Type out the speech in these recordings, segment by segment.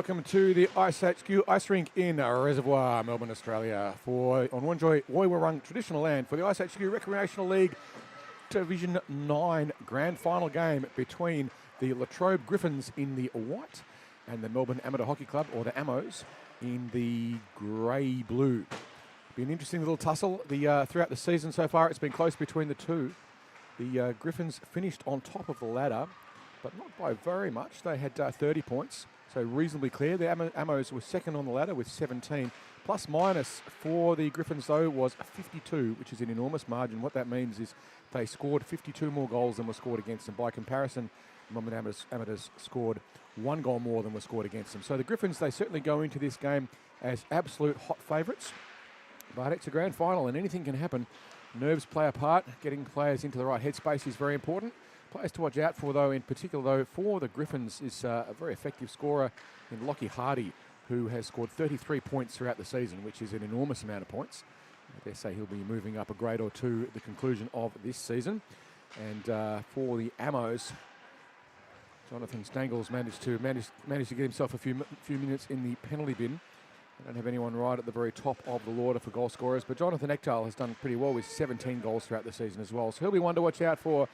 welcome to the iceHQ ice rink in Reservoir, Melbourne, Australia, on Wonjoy Woiwurrung traditional land for the iceHQ Recreational League Division 9 grand final game between the Latrobe Griffins in the white and the Melbourne Amateur Hockey Club, or the Amos, in the grey-blue. Be an interesting little tussle. Throughout the season so far, it's been close between the two. The Griffins finished on top of the ladder, but not by very much. They had 30 points, so reasonably clear. The Amos were second on the ladder with 17. Plus minus for the Griffins, though, was 52, which is an enormous margin. What that means is they scored 52 more goals than were scored against them. By comparison, Melbourne Amateurs scored 1 goal more than was scored against them. So the Griffins, they certainly go into this game as absolute hot favourites. But it's a grand final and anything can happen. Nerves play a part. Getting players into the right headspace is very important. Players to watch out for, though, in particular, though, for the Griffins is a very effective scorer in Lockie Hardy, who has scored 33 points throughout the season, which is an enormous amount of points. I dare say he'll be moving up a grade or two at the conclusion of this season. And for the Amos, Jonathan Stangles managed to get himself a few minutes in the penalty bin. I don't have anyone right at the very top of the order for goal scorers, but Jonathan Ekdal has done pretty well with 17 goals throughout the season as well. So he'll be one to watch out for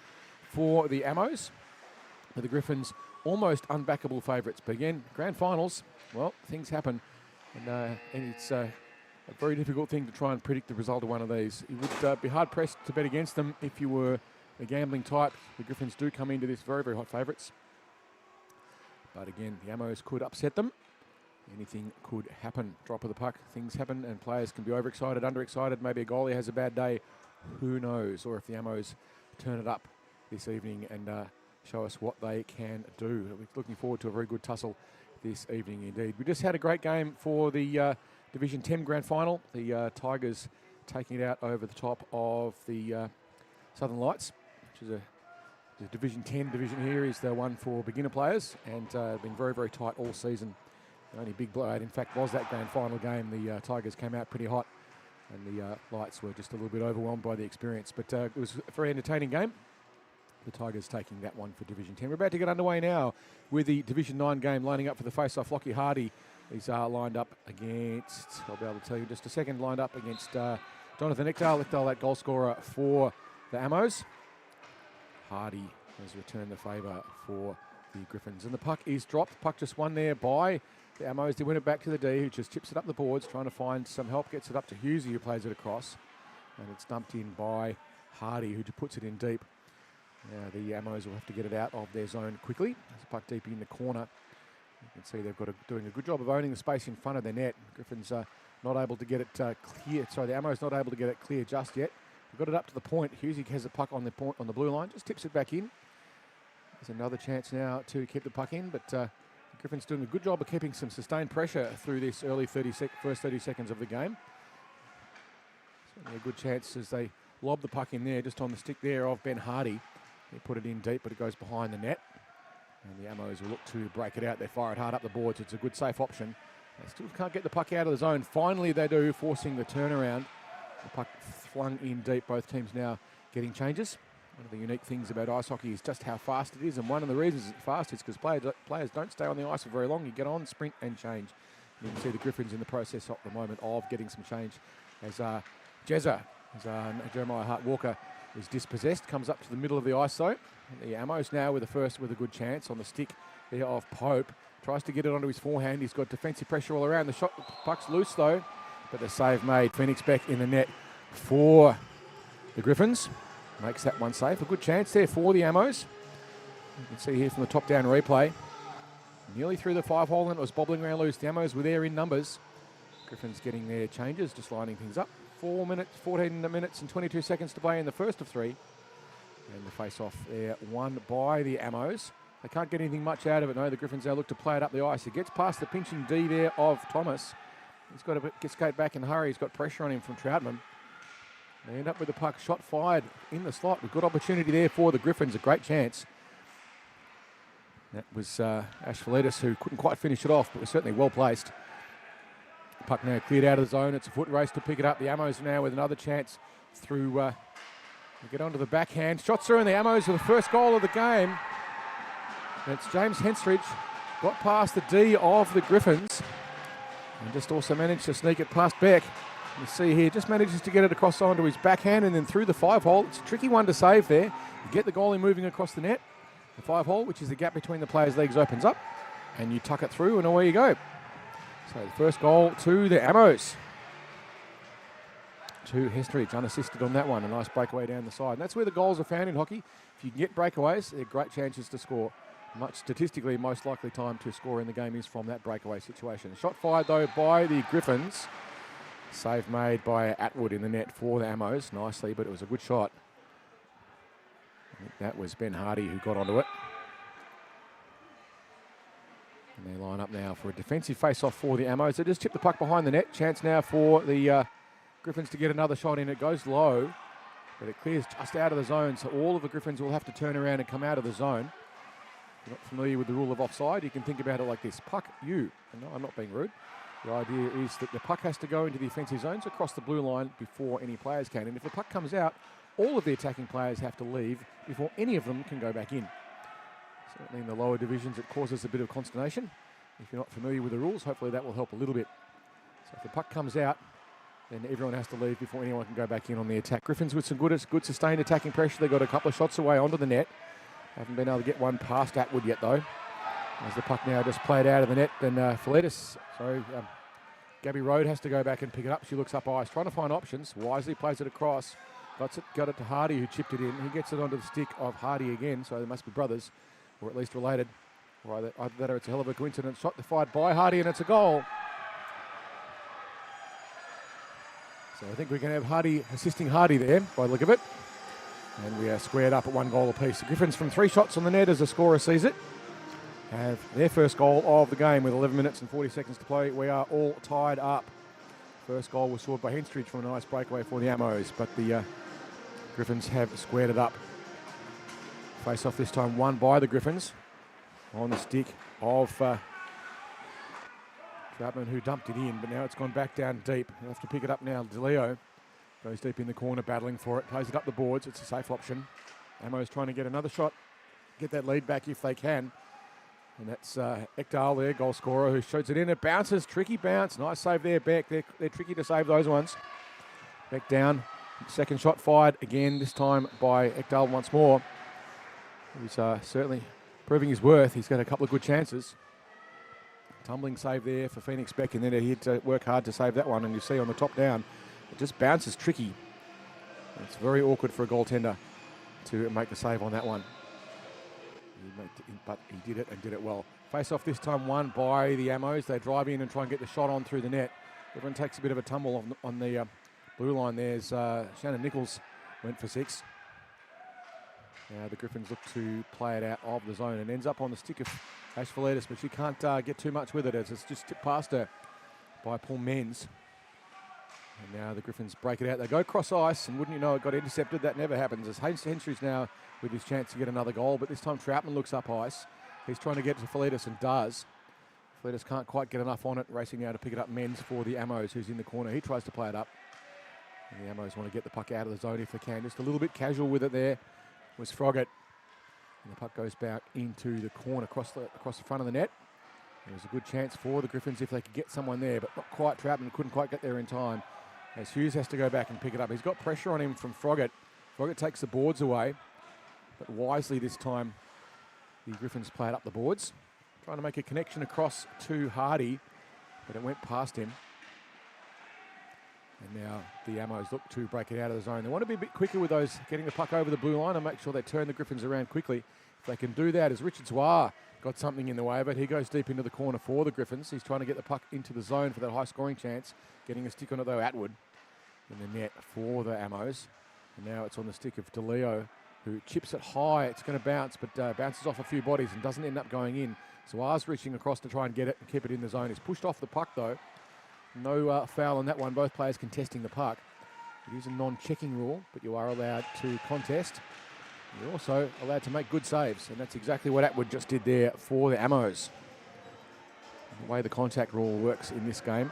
the Amos. But the Griffins, almost unbackable favourites. But again, grand finals, well, things happen. And it's a very difficult thing to try and predict the result of one of these. You would be hard-pressed to bet against them if you were a gambling type. The Griffins do come into this very, very hot favourites. But again, the Amos could upset them. Anything could happen. Drop of the puck, things happen, and players can be overexcited, underexcited. Maybe a goalie has a bad day. Who knows? Or if the Amos turn it up this evening and show us what they can do. We're looking forward to a very good tussle this evening indeed. We just had a great game for the Division 10 grand final. The Tigers taking it out over the top of the Southern Lights, which is the Division 10 division here is the one for beginner players, and been very, very tight all season. The only big blowout, in fact, was that grand final game. The Tigers came out pretty hot, and the Lights were just a little bit overwhelmed by the experience. But it was a very entertaining game. The Tigers taking that one for Division 10. We're about to get underway now with the Division 9 game, lining up for the face-off. Lockie Hardy is lined up against, I'll be able to tell you in just a second, lined up against Jonathan Ekdal. Ekdal, that goal scorer for the Amos. Hardy has returned the favour for the Griffins. And the puck is dropped. Puck just won there by the Amos. They win it back to the D, who just chips it up the boards, trying to find some help. Gets it up to Hughesy, who plays it across. And it's dumped in by Hardy, who puts it in deep. Now the Amos will have to get it out of their zone quickly. There's a puck deep in the corner. You can see they've got doing a good job of owning the space in front of their net. Griffins not able to get it clear. Sorry, the Amos not able to get it clear just yet. They've got it up to the point. Hughesy has the puck on the point on the blue line. Just tips it back in. There's another chance now to keep the puck in, but the Griffins doing a good job of keeping some sustained pressure through this early first 30 seconds of the game. Certainly a good chance as they lob the puck in there, just on the stick there of Ben Hardy. They put it in deep, but it goes behind the net. And the Amos will look to break it out. They fire it hard up the boards. It's a good, safe option. They still can't get the puck out of the zone. Finally, they do, forcing the turnaround. The puck flung in deep. Both teams now getting changes. One of the unique things about ice hockey is just how fast it is. And one of the reasons it's fast is because players don't stay on the ice for very long. You get on, sprint, and change. And you can see the Griffins in the process at the moment of getting some change. As Jeremiah Hart-Walker is dispossessed, comes up to the middle of the ice though. And the Amos now with a good chance on the stick there of Pope. Tries to get it onto his forehand. He's got defensive pressure all around. The puck's loose though, but the save made. Phoenix Beck in the net for the Griffins. Makes that one safe. A good chance there for the Amos. You can see here from the top-down replay. Nearly through the 5-hole and it was bobbling around loose. The Amos were there in numbers. Griffins getting their changes, just lining things up. 14 minutes and 22 seconds to play in the first of 3. And the face-off there won by the Amos. They can't get anything much out of it. No, the Griffins now look to play it up the ice. It gets past the pinching D there of Thomas. He's got to skate back and hurry. He's got pressure on him from Troutman. They end up with the puck shot fired in the slot. A good opportunity there for the Griffins. A great chance. That was Ash Valitis, who couldn't quite finish it off, but was certainly well placed. Puck now cleared out of the zone. It's a foot race to pick it up. The Amos now with another chance through. They get onto the backhand. Shots through, and the Amos with the first goal of the game. And it's James Henstridge got past the D of the Griffins and just also managed to sneak it past Beck. You see here, just manages to get it across onto his backhand and then through the 5-hole. It's a tricky one to save there. You get the goalie moving across the net. The 5-hole, which is the gap between the players' legs, opens up and you tuck it through and away you go. So the first goal to the Ammos. To Hestridge, unassisted on that one. A nice breakaway down the side. And that's where the goals are found in hockey. If you can get breakaways, they're great chances to score. Much statistically, most likely time to score in the game is from that breakaway situation. Shot fired though by the Griffins. Save made by Atwood in the net for the Ammos. Nicely, but it was a good shot. I think that was Ben Hardy who got onto it. And they line up now for a defensive face-off for the Ammos. They just chip the puck behind the net. Chance now for the Griffins to get another shot in. It goes low, but it clears just out of the zone. So all of the Griffins will have to turn around and come out of the zone. If you're not familiar with the rule of offside, you can think about it like this. Puck, you. No, I'm not being rude. The idea is that the puck has to go into the offensive zones across the blue line before any players can. And if the puck comes out, all of the attacking players have to leave before any of them can go back in. Certainly in the lower divisions, it causes a bit of consternation. If you're not familiar with the rules, hopefully that will help a little bit. So if the puck comes out, then everyone has to leave before anyone can go back in on the attack. Griffins with some good sustained attacking pressure. They got a couple of shots away onto the net. Haven't been able to get one past Atwood yet, though. As the puck now just played out of the net, then Gabby Road has to go back and pick it up. She looks up ice, trying to find options. Wisely plays it across. Got it to Hardy, who chipped it in. He gets it onto the stick of Hardy again, so they must be brothers, or at least related. Or either that or it's a hell of a coincidence. Shot fired by Hardy, and it's a goal. So I think we can have Hardy assisting Hardy there, by the look of it. And we are squared up at 1 goal apiece. The Griffins from 3 shots on the net as the scorer sees it have their first goal of the game with 11 minutes and 40 seconds to play. We are all tied up. First goal was scored by Henstridge from a nice breakaway for the Ammos, but the Griffins have squared it up. Face off this time won by the Griffins on the stick of Troutman, who dumped it in, but now it's gone back down deep. They'll have to pick it up now. DeLeo goes deep in the corner, battling for it, plays it up the boards. It's a safe option. Ammos trying to get another shot, get that lead back if they can. And that's Ekdal there, goal scorer, who shoots it in. It bounces, tricky bounce. Nice save there, Beck. They're tricky to save those ones. Beck down. Second shot fired again, this time by Ekdal once more. He's certainly proving his worth. He's got a couple of good chances. Tumbling save there for Phoenix Beck, and then he had to work hard to save that one. And you see on the top down, it just bounces tricky. It's very awkward for a goaltender to make the save on that one. But he did it and did it well. Face off this time won by the Ammos. They drive in and try and get the shot on through the net. Everyone takes a bit of a tumble on the blue line. There's Shannon Nichols went for 6. Now the Griffins look to play it out of the zone and ends up on the stick of Ash Valitis, but she can't get too much with it as it's just tipped past her by Paul Menz. And now the Griffins break it out. They go cross ice, and wouldn't you know it got intercepted. That never happens as Henstridge now with his chance to get another goal, but this time Troutman looks up ice. He's trying to get to Valitis and does. Valitis can't quite get enough on it, racing out to pick it up Menz for the Ammos, who's in the corner. He tries to play it up. And the Ammos want to get the puck out of the zone if they can. Just a little bit casual with it there was Froggatt. And the puck goes back into the corner across the front of the net. There was a good chance for the Griffins if they could get someone there, but not quite. Troutman couldn't quite get there in time. As Hughes has to go back and pick it up. He's got pressure on him from Froggatt. Froggatt takes the boards away, but wisely this time the Griffins play it up the boards. Trying to make a connection across to Hardy, but it went past him. And now the Ammos look to break it out of the zone. They want to be a bit quicker with those, getting the puck over the blue line and make sure they turn the Griffins around quickly. If they can do that, as Richard Zwar got something in the way, but he goes deep into the corner for the Griffins. He's trying to get the puck into the zone for that high scoring chance. Getting a stick on it though, Atwood in the net for the Ammos. And now it's on the stick of DeLeo, who chips it high. It's going to bounce, but bounces off a few bodies and doesn't end up going in. Zwar's reaching across to try and get it and keep it in the zone. He's pushed off the puck though. No foul on that one, both players contesting the puck. It is a non-checking rule, but you are allowed to contest. You're also allowed to make good saves, and that's exactly what Atwood just did there for the Ammos. The way the contact rule works in this game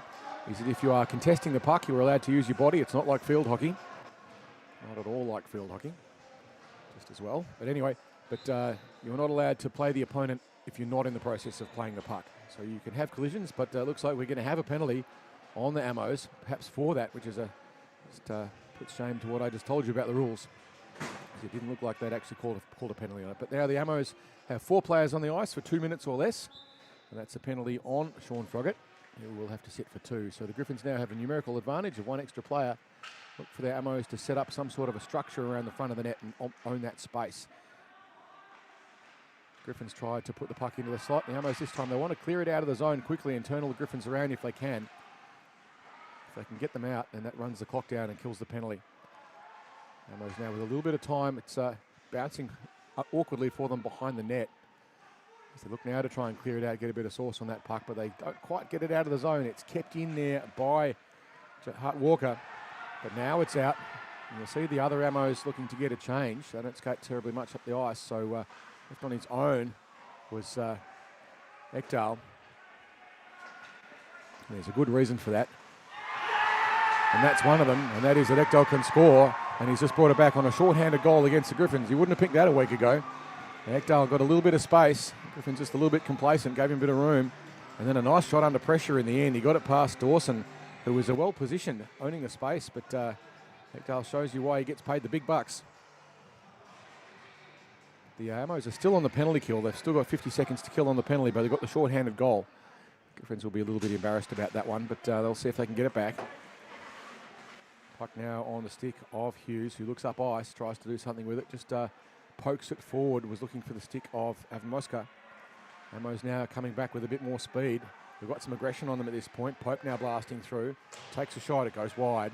is that if you are contesting the puck, you're allowed to use your body. It's not like field hockey. Not at all like field hockey, just as well. But anyway, you're not allowed to play the opponent if you're not in the process of playing the puck. So you can have collisions, but looks like we're going to have a penalty on the Ammos, perhaps for that, which is puts shame to what I just told you about the rules. It didn't look like they'd actually called a penalty on it. But now the Ammos have 4 players on the ice for 2 minutes or less, and that's a penalty on Sean Froggatt, who will have to sit for 2. So the Griffins now have a numerical advantage of 1 extra player. Look for their Ammos to set up some sort of a structure around the front of the net and own that space. Griffins tried to put the puck into the slot. The Ammos this time, they want to clear it out of the zone quickly and turn all the Griffins around if they can. If they can get them out, then that runs the clock down and kills the penalty. Ammos now with a little bit of time. It's bouncing awkwardly for them behind the net. As they look now to try and clear it out, get a bit of sauce on that puck, but they don't quite get it out of the zone. It's kept in there by Hart Walker, but now it's out. And you'll see the other Ammos looking to get a change. They don't skate terribly much up the ice, so left on his own was Ekdal. There's a good reason for that. And that's one of them, and that is that Ekdal can score, and he's just brought it back on a short-handed goal against the Griffins. He wouldn't have picked that a week ago. Ekdal got a little bit of space. Griffins just a little bit complacent, gave him a bit of room, and then a nice shot under pressure in the end. He got it past Dawson, who was well-positioned, owning the space, but Ekdal shows you why he gets paid the big bucks. The Ammos are still on the penalty kill. They've still got 50 seconds to kill on the penalty, but they've got the short-handed goal. Griffins will be a little bit embarrassed about that one, but they'll see if they can get it back. Puck now on the stick of Hughes, who looks up ice, tries to do something with it, just pokes it forward, was looking for the stick of Avmoska. Ammos now coming back with a bit more speed. We've got some aggression on them at this point. Pope now blasting through, takes a shot, it goes wide.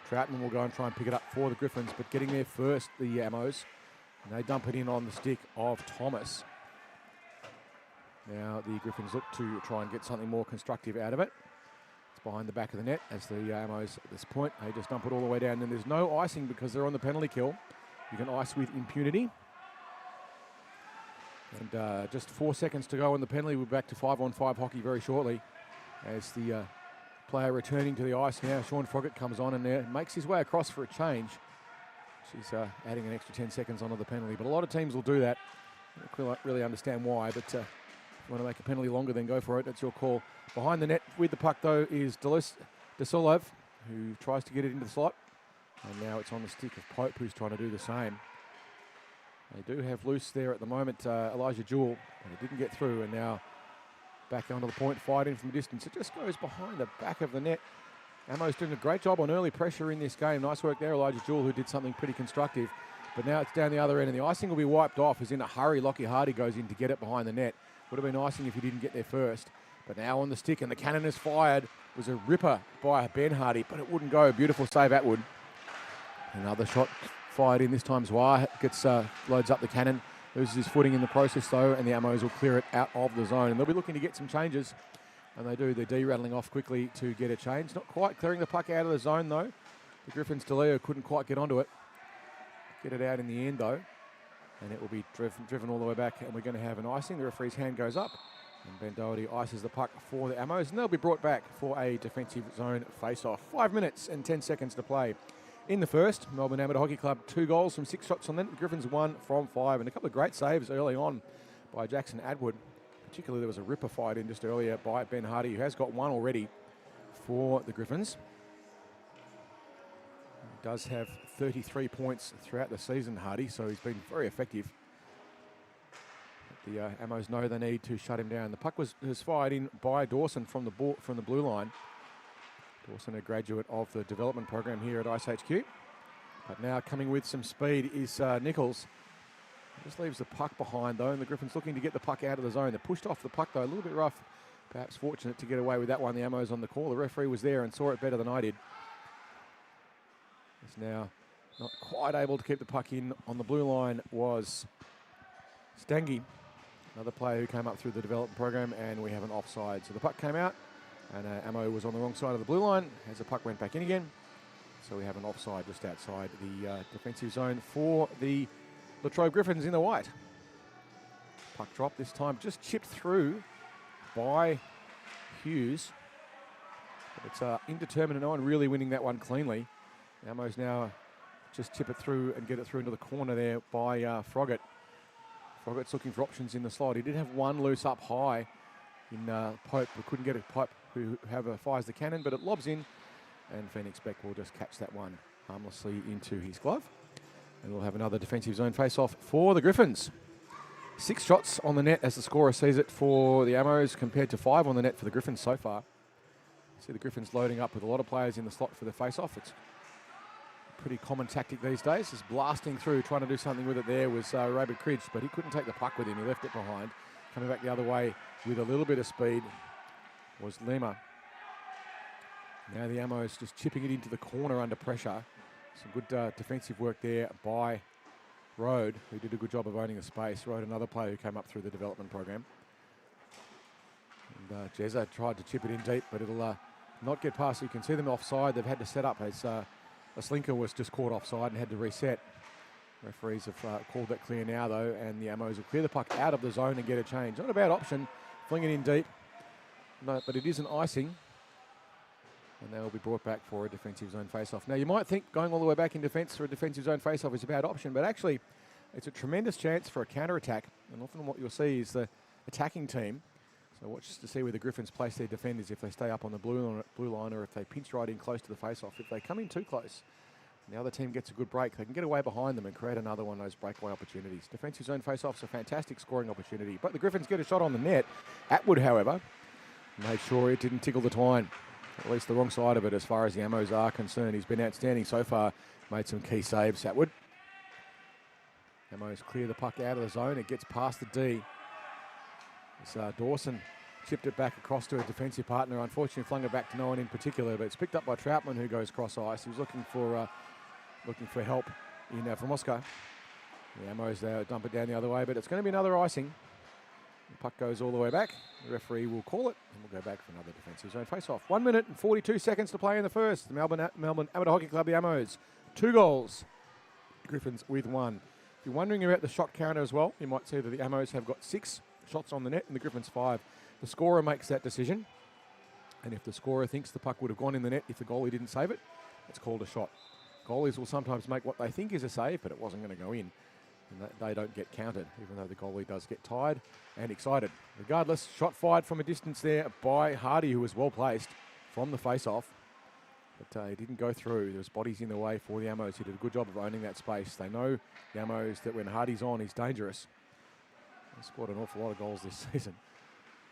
Troutman will go and try and pick it up for the Griffins, but getting there first, the Ammos, and they dump it in on the stick of Thomas. Now the Griffins look to try and get something more constructive out of it. Behind the back of the net as the Ammos at this point. They just dump it all the way down, and there's no icing because they're on the penalty kill. You can ice with impunity. And just 4 seconds to go on the penalty. We're back to 5-on-5 hockey very shortly as the player returning to the ice now. Sean Froggatt comes on and makes his way across for a change. She's adding an extra 10 seconds onto the penalty, but a lot of teams will do that. I don't really understand why, but if you want to make a penalty longer, then go for it. That's your call. Behind the net with the puck, though, is Desolov, who tries to get it into the slot. And now it's on the stick of Pope, who's trying to do the same. They do have loose there at the moment, Elijah Jewell, but it didn't get through. And now back onto the point, fired in from a distance. It just goes behind the back of the net. Ammo's doing a great job on early pressure in this game. Nice work there, Elijah Jewell, who did something pretty constructive. But now it's down the other end, and the icing will be wiped off as in a hurry. Lockie Hardy goes in to get it behind the net. Would have been icing if he didn't get there first. But now on the stick, and the cannon is fired. It was a ripper by Ben Hardy, but it wouldn't go. Beautiful save, Atwood. Another shot fired in. This time Zwar gets loads up the cannon. Loses his footing in the process, though, and the Ammos will clear it out of the zone. And they'll be looking to get some changes. And they do. They're de-rattling off quickly to get a change. Not quite clearing the puck out of the zone, though. The Griffins DeLeo couldn't quite get onto it. Get it out in the end, though. And it will be driven all the way back, and we're going to have an icing. The referee's hand goes up, and Ben Doherty ices the puck for the Ammos, and they'll be brought back for a defensive zone face-off. 5 minutes and 10 seconds to play. In the first, Melbourne Amateur Hockey Club, 2 goals from 6 shots on them. The Griffins 1 from 5, and a couple of great saves early on by Jackson Atwood. Particularly, there was a ripper fired in just earlier by Ben Hardy, who has got 1 already for the Griffins. He does have 33 points throughout the season, Hardy, so he's been very effective. The Ammos know they need to shut him down. The puck was fired in by Dawson from the blue line. Dawson, a graduate of the development program here at iceHQ. But now coming with some speed is Nichols. Just leaves the puck behind, though, and the Griffins looking to get the puck out of the zone. They pushed off the puck, though, a little bit rough. Perhaps fortunate to get away with that one. The Ammos on the call. The referee was there and saw it better than I did. He's now not quite able to keep the puck in. On the blue line was Stangy, another player who came up through the development program, and we have an offside. So the puck came out, and Ammo was on the wrong side of the blue line as the puck went back in again. So we have an offside just outside the defensive zone for the Latrobe Griffins in the white. Puck drop this time, just chipped through by Hughes. But it's indeterminate, no one really winning that one cleanly. Ammo's now just tip it through and get it through into the corner there by Froggatt. Froggett's looking for options in the slot. He did have one loose up high in Pope, but couldn't get a Pope who fires the cannon, but it lobs in, and Phoenix Beck will just catch that one harmlessly into his glove. And we'll have another defensive zone face-off for the Griffins. 6 shots on the net as the scorer sees it for the Ammos, compared to 5 on the net for the Griffins so far. See the Griffins loading up with a lot of players in the slot for the face-off. It's a pretty common tactic these days. Just blasting through, trying to do something with it there was Robert Cridge, but he couldn't take the puck with him. He left it behind. Coming back the other way with a little bit of speed was Lima. Now the Ammos just chipping it into the corner under pressure. Some good defensive work there by Rode, who did a good job of owning the space. Rode, another player who came up through the development program. And Jezza tried to chip it in deep, but it'll not get past. You can see them offside. They've had to set up as a slinker was just caught offside and had to reset. Referees have called that clear now, though, and the Ammos will clear the puck out of the zone and get a change. Not a bad option, fling it in deep. No, but it is an icing. And they will be brought back for a defensive zone face-off. Now, you might think going all the way back in defence for a defensive zone face-off is a bad option, but actually it's a tremendous chance for a counter-attack. And often what you'll see is the attacking team. So watch to see where the Griffins place their defenders, if they stay up on the blue line or if they pinch right in close to the face-off. If they come in too close and the other team gets a good break, they can get away behind them and create another one of those breakaway opportunities. Defensive zone face-offs a fantastic scoring opportunity. But the Griffins get a shot on the net. Atwood, however, made sure it didn't tickle the twine. At least the wrong side of it as far as the Ammos are concerned. He's been outstanding so far. Made some key saves, Atwood. Ammos clear the puck out of the zone. It gets past the D. It's Dawson chipped it back across to a defensive partner. Unfortunately, flung it back to no one in particular, but it's picked up by Troutman, who goes cross ice. He was looking for help in from Oscar. The Ammos there dump it down the other way, but it's going to be another icing. The puck goes all the way back. The referee will call it, and we'll go back for another defensive zone face-off. 1 minute and 42 seconds to play in the first. The Melbourne Amateur Hockey Club, the Ammos, 2 goals. Griffins with 1. If you're wondering about the shot counter as well, you might see that the Ammos have got 6 shots on the net and the Griffins 5. The scorer makes that decision, and if the scorer thinks the puck would have gone in the net if the goalie didn't save it, it's called a shot. Goalies will sometimes make what they think is a save, but it wasn't going to go in. And they don't get counted, even though the goalie does get tired and excited. Regardless, shot fired from a distance there by Hardy, who was well placed from the face-off. But he didn't go through. There was bodies in the way for the Ammos. He did a good job of owning that space. They know, the Ammos, that when Hardy's on, he's dangerous. They scored an awful lot of goals this season.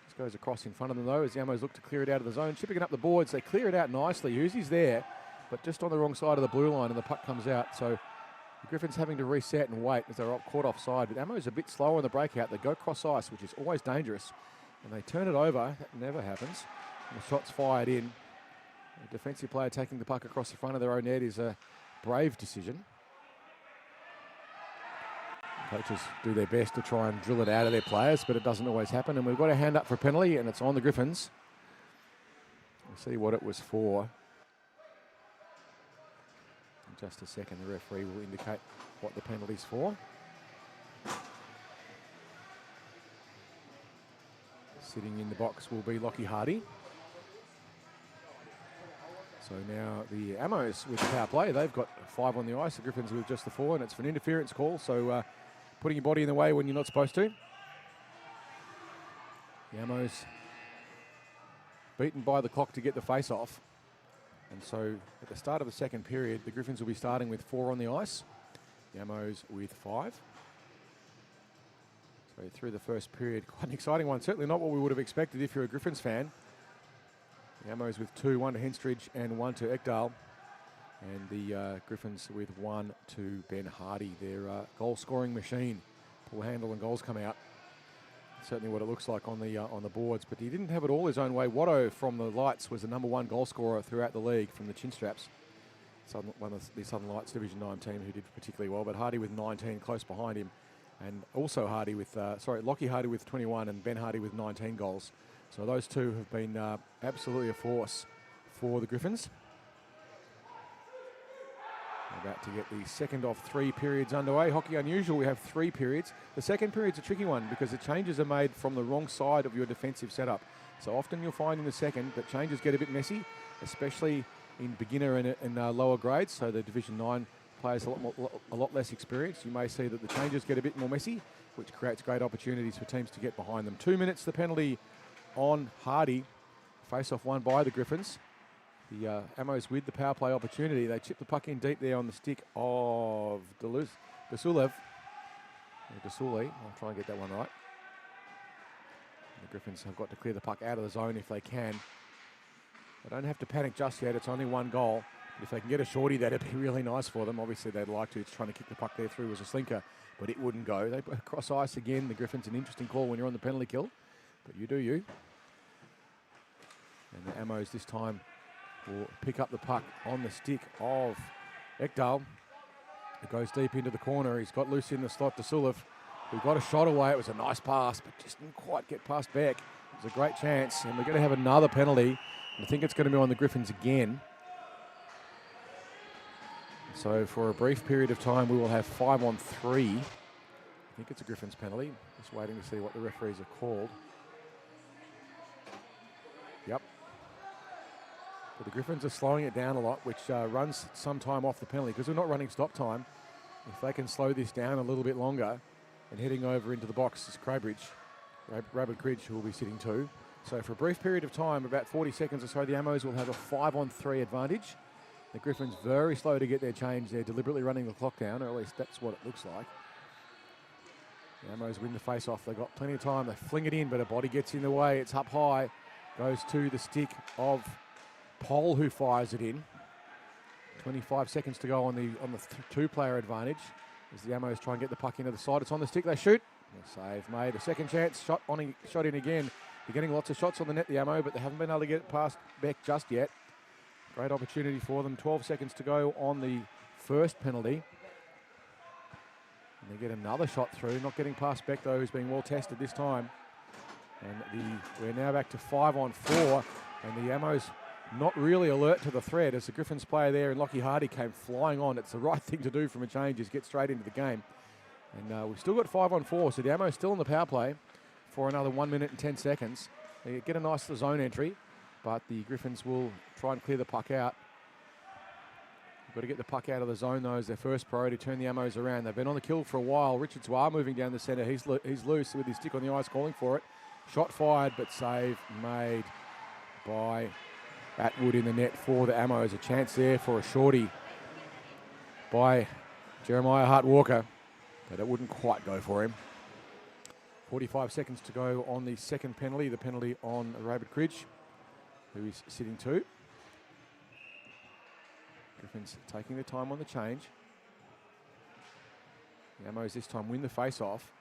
This goes across in front of them, though, as the Ammos look to clear it out of the zone. Chipping it up the boards. They clear it out nicely. Uzi's there, but just on the wrong side of the blue line, and the puck comes out. So the Griffins having to reset and wait as they're caught offside. But Ammo's a bit slower on the breakout. They go cross ice, which is always dangerous. And they turn it over. That never happens. And the shot's fired in. A defensive player taking the puck across the front of their own net is a brave decision. Coaches do their best to try and drill it out of their players, but it doesn't always happen. And we've got a hand up for a penalty, and it's on the Griffins. We'll see what it was for. Just a second, the referee will indicate what the penalty's for. Sitting in the box will be Lockie Hardy. So now the Ammos with the power play, they've got 5 on the ice, the Griffins with just the 4, and it's for an interference call, so putting your body in the way when you're not supposed to. The Ammos beaten by the clock to get the face-off. And so at the start of the second period, the Griffins will be starting with 4 on the ice, the Ammos with 5. So through the first period, quite an exciting one. Certainly not what we would have expected if you're a Griffins fan. The Ammos with 2, 1 to Henstridge and 1 to Ekdal. And the Griffins with 1 to Ben Hardy, their goal-scoring machine. Pull handle and goals come out. Certainly what it looks like on the boards, but he didn't have it all his own way. Watto from the Lights was the #1 goal scorer throughout the league from the Chin Straps. One of the Southern Lights Division 9 team who did particularly well, but Hardy with 19 close behind him, and also Hardy with Lockie Hardy with 21 and Ben Hardy with 19 goals. So those two have been absolutely a force for the Griffins. About to get the second of 3 periods underway. Hockey unusual, we have 3 periods. The second period's a tricky one because the changes are made from the wrong side of your defensive setup. So often you'll find in the second that changes get a bit messy, especially in beginner and lower grades. So the Division 9 players a lot less experienced, you may see that the changes get a bit more messy, which creates great opportunities for teams to get behind them. 2 minutes, the penalty on Hardy. Face-off won by the Griffins. The Ammos with the power play opportunity. They chip the puck in deep there on the stick of Dasulev. I'll try and get that one right. The Griffins have got to clear the puck out of the zone if they can. They don't have to panic just yet. It's only one goal. But if they can get a shorty, that'd be really nice for them. Obviously, they'd like to. It's trying to kick the puck there through as a slinker, but it wouldn't go. They cross ice again. The Griffins, an interesting call when you're on the penalty kill, but you do you. And the Ammos this time will pick up the puck on the stick of Ekdal. It goes deep into the corner. He's got loose in the slot to Sulev, who got a shot away. It was a nice pass, but just didn't quite get past Beck. It was a great chance, and we're going to have another penalty. I think it's going to be on the Griffins again. So for a brief period of time, we will have 5-on-3. I think it's a Griffins penalty. Just waiting to see what the referees are called. Yep. But the Griffins are slowing it down a lot, which runs some time off the penalty because we're not running stop time. If they can slow this down a little bit longer and heading over into the box is Rabbit Cridge, who will be sitting too. So for a brief period of time, about 40 seconds or so, the Ammos will have a 5-on-3 advantage. The Griffins very slow to get their change. They're deliberately running the clock down, or at least that's what it looks like. The Ammos win the face-off. They've got plenty of time. They fling it in, but a body gets in the way. It's up high. Goes to the stick of Pole, who fires it in. 25 seconds to go on the two-player advantage as the Ammos try and get the puck into the side. It's on the stick. They shoot. A save made. A second chance. Shot in again. They're getting lots of shots on the net, the Ammo, but they haven't been able to get it past Beck just yet. Great opportunity for them. 12 seconds to go on the first penalty. And they get another shot through. Not getting past Beck, though, who's being well tested this time. And we're now back to 5-on-4. And the Ammos not really alert to the threat as the Griffins player there and Lockie Hardy came flying on. It's the right thing to do from a change is get straight into the game. And we've still got 5-on-4, so the Ammos still in the power play for another 1 minute and 10 seconds. They get a nice zone entry, but the Griffins will try and clear the puck out. Got to get the puck out of the zone, though, is their first priority. Turn the Ammos around. They've been on the kill for a while. Richard Zwar moving down the centre. He's loose with his stick on the ice, calling for it. Shot fired, but save made by Atwood in the net for the Ammos. A chance there for a shorty by Jeremiah Hart-Walker, but it wouldn't quite go for him. 45 seconds to go on the second penalty, the penalty on Rabbit Cridge, who is sitting two. Griffins taking their time on the change. The Ammos this time win the face-off.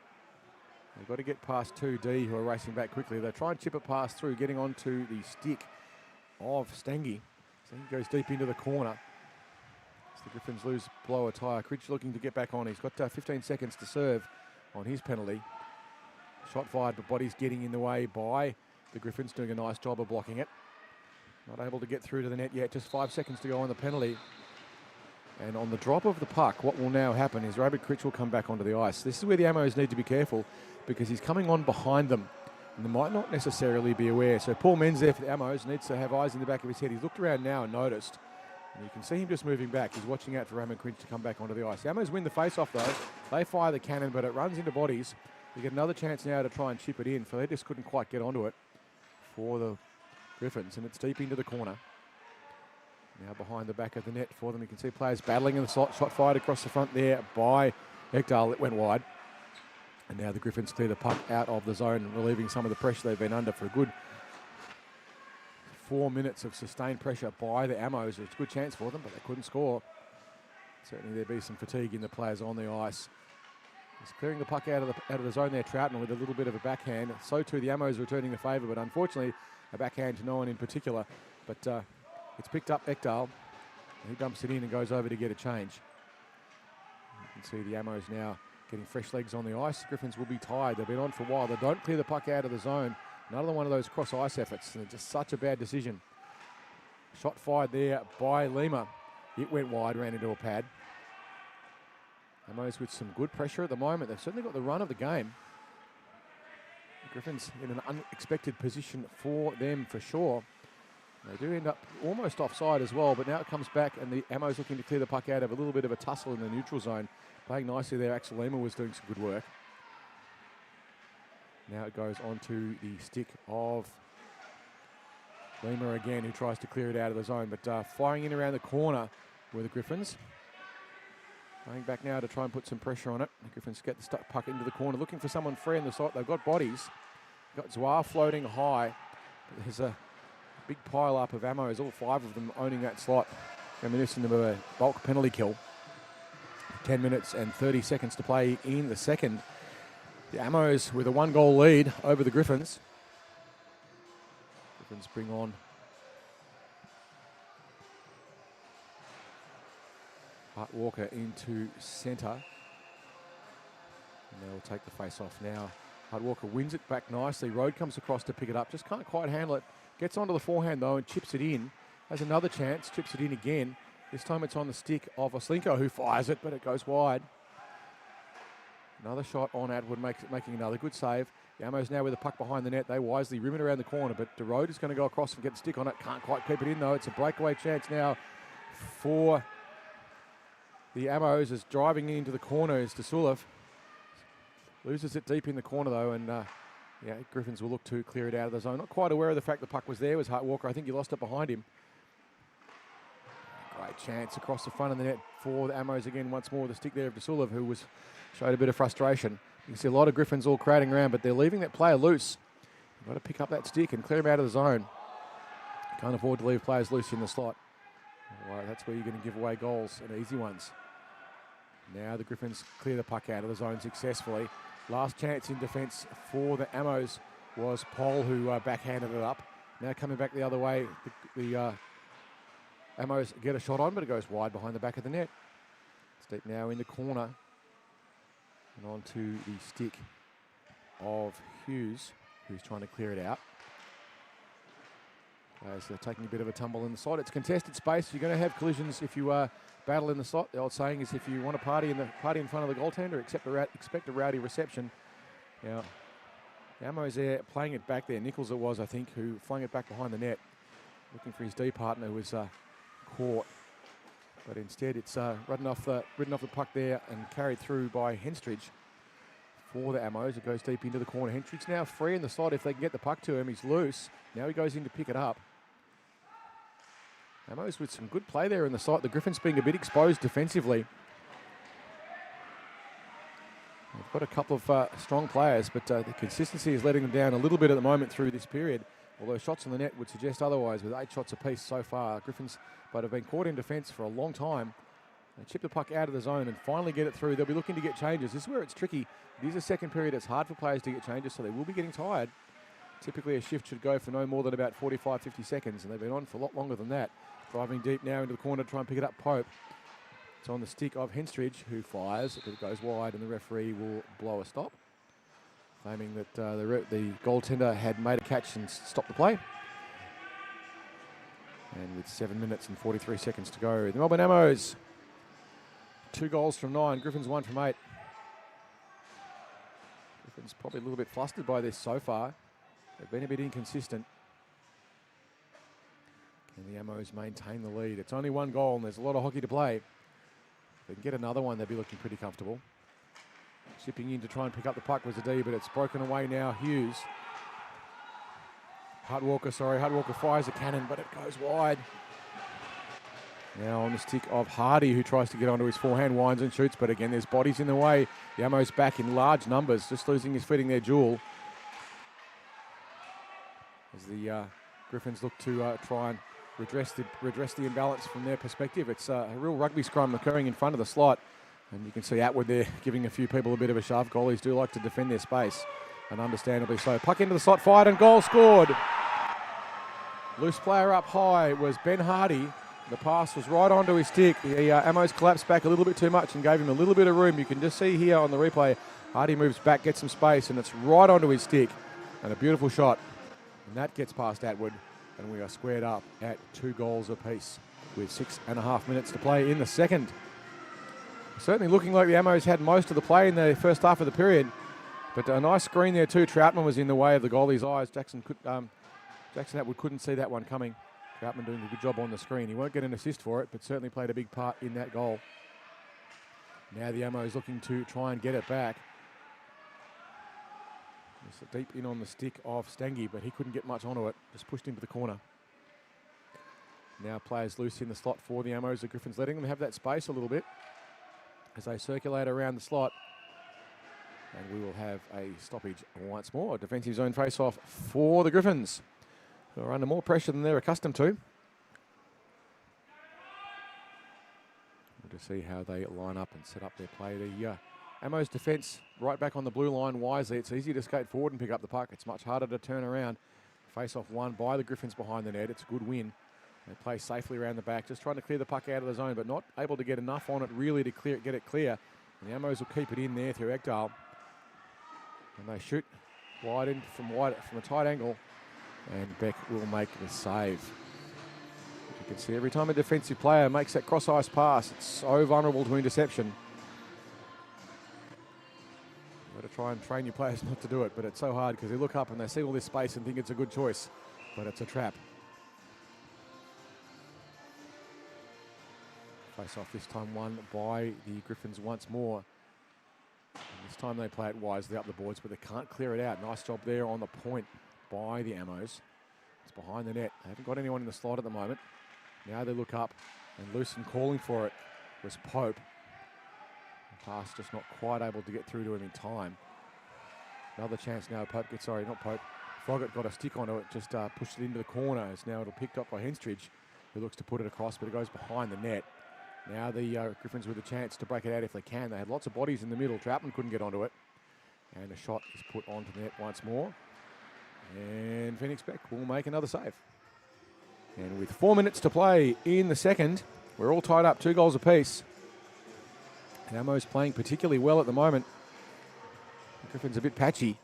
They've got to get past 2D, who are racing back quickly. They try and chip it past through, getting onto the stick of Stengi. So he goes deep into the corner. As the Griffins blow a tyre. Cridge looking to get back on. He's got 15 seconds to serve on his penalty. Shot fired, but body's getting in the way by the Griffins, doing a nice job of blocking it. Not able to get through to the net yet. Just 5 seconds to go on the penalty. And on the drop of the puck, what will now happen is Rabbit Critch will come back onto the ice. This is where the Ammos need to be careful because he's coming on behind them. And they might not necessarily be aware. So Paul Menz there for the Ammos needs to have eyes in the back of his head. He's looked around now and noticed. And you can see him just moving back. He's watching out for Rabbit Critch to come back onto the ice. The Ammos win the face-off, though. They fire the cannon, but it runs into bodies. You get another chance now to try and chip it in. For they just couldn't quite get onto it for the Griffins. And it's deep into the corner. Now behind the back of the net for them. You can see players battling in the slot. Shot fired across the front there by Ekdal. It went wide. And now the Griffins clear the puck out of the zone, relieving some of the pressure they've been under for a good 4 minutes of sustained pressure by the Ammos. It's a good chance for them, but they couldn't score. Certainly there'd be some fatigue in the players on the ice. He's clearing the puck out of the zone there, Troutman, with a little bit of a backhand. So too the Ammos returning the favour, but unfortunately a backhand to no one in particular. But it's picked up Ekdal, and he dumps it in and goes over to get a change. You can see the Ammos now getting fresh legs on the ice. Griffins will be tired. They've been on for a while. They don't clear the puck out of the zone. Another one of those cross-ice efforts. And just such a bad decision. Shot fired there by Lima. It went wide, ran into a pad. Ammos with some good pressure at the moment. They've certainly got the run of the game. The Griffins in an unexpected position for them for sure. They do end up almost offside as well, but now it comes back and the Ammo's looking to clear the puck out of a little bit of a tussle in the neutral zone. Playing nicely there, Axel Lima was doing some good work. Now it goes on to the stick of Lima again, who tries to clear it out of the zone, but firing in around the corner were the Griffins. Going back now to try and put some pressure on it. The Griffins get the puck into the corner, looking for someone free on the side. They've got bodies. Got Zwar floating high. There's a big pile up of Ammos, all 5 of them owning that slot. Reminiscent of a bulk penalty kill. 10 minutes and 30 seconds to play in the second. The Ammos with a 1-goal lead over the Griffins. Griffins bring on Hart Walker into centre. And they'll take the face off now. Hart Walker wins it back nicely. Rode comes across to pick it up. Just can't quite handle it. Gets onto the forehand though and chips it in. Has another chance. Chips it in again. This time it's on the stick of Oslinko, who fires it, but it goes wide. Another shot on Atwood, making another good save. Yamo's now with the puck behind the net. They wisely rim it around the corner, but DeRode is going to go across and get the stick on it. Can't quite keep it in though. It's a breakaway chance now for the Ammos, as driving into the corner is Desulov. Loses it deep in the corner though, and Griffins will look to clear it out of the zone. Not quite aware of the fact the puck was there was Hart Walker. I think he lost it behind him. Great chance across the front of the net for the Ammos again. Once more, the stick there of Desulov, who showed a bit of frustration. You can see a lot of Griffins all crowding around, but they're leaving that player loose. You've got to pick up that stick and clear him out of the zone. Can't afford to leave players loose in the slot. Well, that's where you're going to give away goals, and easy ones. Now the Griffins clear the puck out of the zone successfully. Last chance in defence for the Ammos was Paul, who backhanded it up. Now coming back the other way, the Ammos get a shot on, but it goes wide behind the back of the net. It's deep now in the corner. And on to the stick of Hughes, who's trying to clear it out. So they're taking a bit of a tumble in the slot. It's contested space. You're going to have collisions if you battle in the slot. The old saying is, if you want to party in front of the goaltender, expect a rowdy reception. Now, Amo's there playing it back there. Nichols it was, I think, who flung it back behind the net, looking for his D partner, who was caught. But instead, it's ridden off the puck there and carried through by Henstridge for the Ammos. It goes deep into the corner. Henstridge now free in the slot if they can get the puck to him. He's loose. Now he goes in to pick it up. Ammos with some good play there in the slot. The Griffins being a bit exposed defensively. They've got a couple of strong players, but the consistency is letting them down a little bit at the moment through this period. Although shots on the net would suggest otherwise, with 8 shots apiece so far. Griffins, but have been caught in defence for a long time. They chip the puck out of the zone and finally get it through. They'll be looking to get changes. This is where it's tricky. It is a second period. It's hard for players to get changes, so they will be getting tired. Typically a shift should go for no more than about 45, 50 seconds, and they've been on for a lot longer than that. Driving deep now into the corner to try and pick it up, Pope. It's on the stick of Henstridge, who fires. It goes wide, and the referee will blow a stop, claiming that the goaltender had made a catch and stopped the play. And with 7 minutes and 43 seconds to go, the Melbourne Ammos, 2 goals from 9, Griffins 1 from 8. Griffins probably a little bit flustered by this so far. They've been a bit inconsistent. And the Ammos maintain the lead. It's only 1 goal and there's a lot of hockey to play. If they can get another one, they'll be looking pretty comfortable. Chipping in to try and pick up the puck was a D, but it's broken away now. Hughes. Hart Walker fires a cannon, but it goes wide. Now on the stick of Hardy, who tries to get onto his forehand, winds and shoots, but again, there's bodies in the way. The Ammos back in large numbers, just losing his footing there, Jewel. As the Griffins look to try and redress the imbalance from their perspective. It's a real rugby scrum occurring in front of the slot. And you can see Atwood there giving a few people a bit of a shove. Goalies do like to defend their space, and understandably so. Puck into the slot, fired, and goal scored. Loose player up high was Ben Hardy. The pass was right onto his stick. The Ammos collapsed back a little bit too much and gave him a little bit of room. You can just see here on the replay, Hardy moves back, gets some space, and it's right onto his stick. And a beautiful shot. And that gets past Atwood, and we are squared up at 2 goals apiece with 6.5 minutes to play in the second. Certainly looking like the Ammos had most of the play in the first half of the period, but a nice screen there too. Troutman was in the way of the goalie's eyes. Jackson Atwood couldn't see that one coming. Troutman doing a good job on the screen. He won't get an assist for it, but certainly played a big part in that goal. Now the Ammo is looking to try and get it back. It's deep in on the stick of Stangy, but he couldn't get much onto it. Just pushed into the corner. Now players loose in the slot for the Ammos. The Griffins letting them have that space a little bit as they circulate around the slot. And we will have a stoppage once more. A defensive zone face-off for the Griffins, who are under more pressure than they're accustomed to. We'll just see how they line up and set up their play. The Ammo's defence right back on the blue line wisely. It's easy to skate forward and pick up the puck. It's much harder to turn around. Face-off won by the Griffins behind the net. It's a good win. They play safely around the back, just trying to clear the puck out of the zone, but not able to get enough on it really to get it clear. And the Ammos will keep it in there through Ekdal. And they shoot wide in from a tight angle. And Beck will make the save. You can see every time a defensive player makes that cross-ice pass, it's so vulnerable to interception. You've got to try and train your players not to do it, but it's so hard because they look up and they see all this space and think it's a good choice, but it's a trap. Face off this time won by the Griffins once more. And this time they play it wisely up the boards, but they can't clear it out. Nice job there on the point by the Ammos. It's behind the net. They haven't got anyone in the slot at the moment. Now they look up, and Lewson calling for it was Pope. The pass just not quite able to get through to him in time. Another chance now. Pope gets, sorry, not Pope. Froggatt got a stick onto it, just pushed it into the corner. As now it'll picked up by Henstridge, who looks to put it across, but it goes behind the net. Now the Griffins with a chance to break it out if they can. They had lots of bodies in the middle. Troutman couldn't get onto it. And a shot is put onto the net once more. And Phoenix Beck will make another save. And with 4 minutes to play in the second, we're all tied up, 2 goals apiece. Ammo's playing particularly well at the moment. The Griffins a bit patchy.